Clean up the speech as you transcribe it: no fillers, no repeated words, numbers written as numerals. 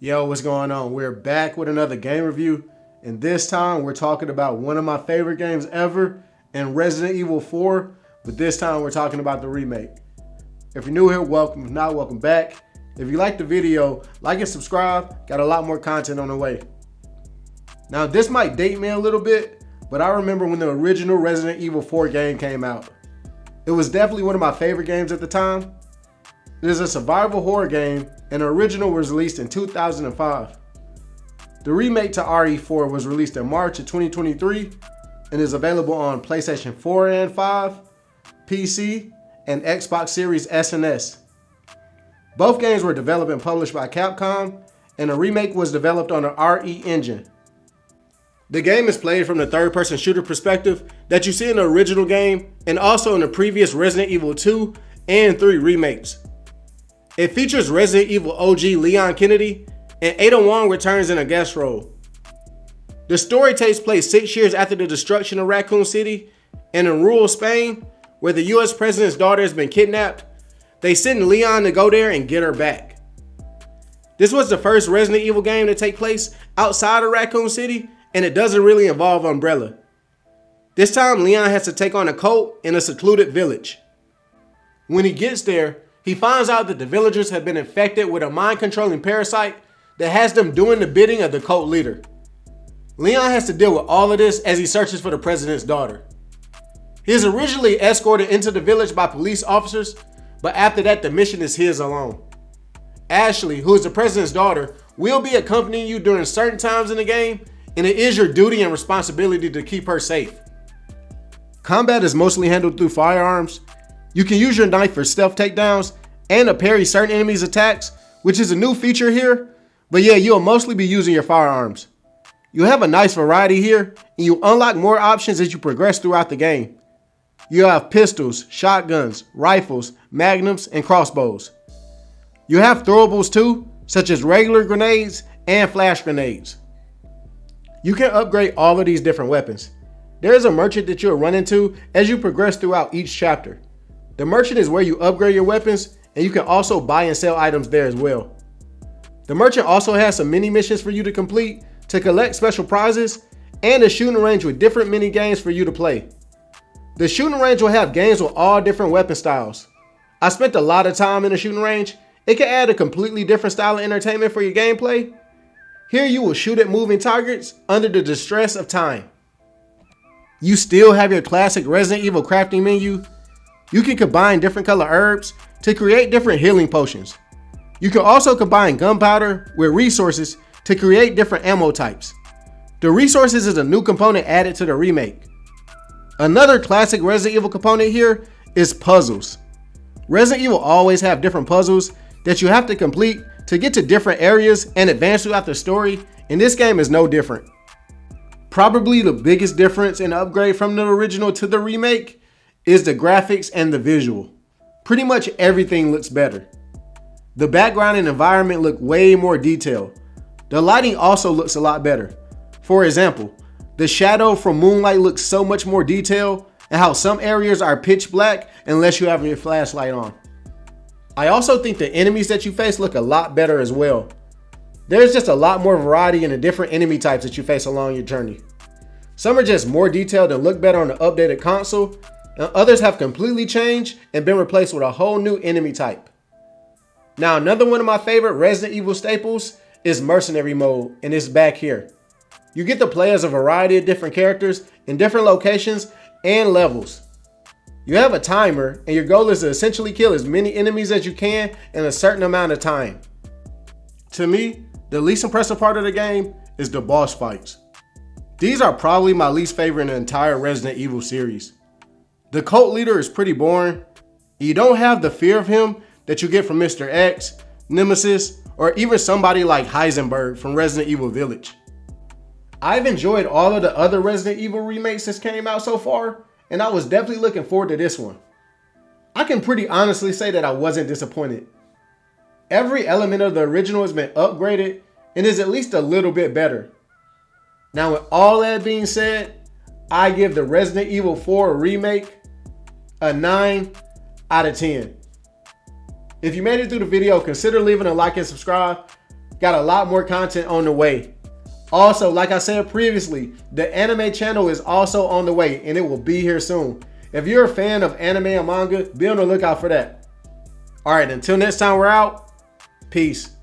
Yo, what's going on? We're back with another game review, and this time we're talking about one of my favorite games ever in Resident Evil 4, but this time we're talking about the remake. If you're new here, welcome. If not, welcome back. If you liked the video, like and subscribe. Got a lot more content on the way. Now, this might date me a little bit, but I remember when the original Resident Evil 4 game came out. It was definitely one of my favorite games at the time. It is a survival horror game, and the original was released in 2005. The remake to RE4 was released in March of 2023 and is available on PlayStation 4 and 5, PC, and Xbox Series S and S. Both games were developed and published by Capcom, and the remake was developed on the RE engine. The game is played from the third-person shooter perspective that you see in the original game and also in the previous Resident Evil 2 and 3 remakes. It features Resident Evil OG Leon Kennedy, and Ada Wong returns in a guest role. The story takes place 6 years after the destruction of Raccoon City, and in rural Spain, where the US president's daughter has been kidnapped, they send Leon to go there and get her back. This was the first Resident Evil game to take place outside of Raccoon City, and it doesn't really involve Umbrella. This time, Leon has to take on a cult in a secluded village. When he gets there, he finds out that the villagers have been infected with a mind-controlling parasite that has them doing the bidding of the cult leader. Leon has to deal with all of this as he searches for the president's daughter. He is originally escorted into the village by police officers, but after that the mission is his alone. Ashley, who is the president's daughter, will be accompanying you during certain times in the game, and it is your duty and responsibility to keep her safe. Combat is mostly handled through firearms. You can use your knife for stealth takedowns and to parry certain enemies' attacks, which is a new feature here, but yeah, you'll mostly be using your firearms. You have a nice variety here, and you unlock more options as you progress throughout the game. You have pistols, shotguns, rifles, magnums, and crossbows. You have throwables too, such as regular grenades and flash grenades. You can upgrade all of these different weapons. There is a merchant that you'll run into as you progress throughout each chapter. The merchant is where you upgrade your weapons, and you can also buy and sell items there as well. The merchant also has some mini missions for you to complete to collect special prizes, and a shooting range with different mini games for you to play. The shooting range will have games with all different weapon styles. I spent a lot of time in the shooting range. It can add a completely different style of entertainment for your gameplay. Here you will shoot at moving targets under the distress of time. You still have your classic Resident Evil crafting menu. You can combine different color herbs to create different healing potions. You can also combine gunpowder with resources to create different ammo types. The resources is a new component added to the remake. Another classic Resident Evil component here is puzzles. Resident Evil always have different puzzles that you have to complete to get to different areas and advance throughout the story, and this game is no different. Probably the biggest difference and upgrade from the original to the remake is the graphics and the visual. Pretty much everything looks better. The background and environment look way more detailed. The lighting also looks a lot better. For example, the shadow from moonlight looks so much more detailed, and how some areas are pitch black unless you have your flashlight on. I also think the enemies that you face look a lot better as well. There's just a lot more variety in the different enemy types that you face along your journey. Some are just more detailed and look better on the updated console, and others have completely changed and been replaced with a whole new enemy type. Now, another one of my favorite Resident Evil staples is Mercenary mode, and it's back here. You get to play as a variety of different characters in different locations and levels. You have a timer, and your goal is to essentially kill as many enemies as you can in a certain amount of time. To me, the least impressive part of the game is the boss fights. These are probably my least favorite in the entire Resident Evil series. The cult leader is pretty boring. You don't have the fear of him that you get from Mr. X, Nemesis, or even somebody like Heisenberg from Resident Evil Village. I've enjoyed all of the other Resident Evil remakes that came out so far, and I was definitely looking forward to this one. I can pretty honestly say that I wasn't disappointed. Every element of the original has been upgraded and is at least a little bit better. Now, with all that being said, I give the Resident Evil 4 remake a 9 out of 10. If you made it through the video, consider leaving a like and subscribe. Got a lot more content on the way. Also, like I said previously, the anime channel is also on the way and it will be here soon. If you're a fan of anime and manga, be on the lookout for that. All right, until next time we're out, peace.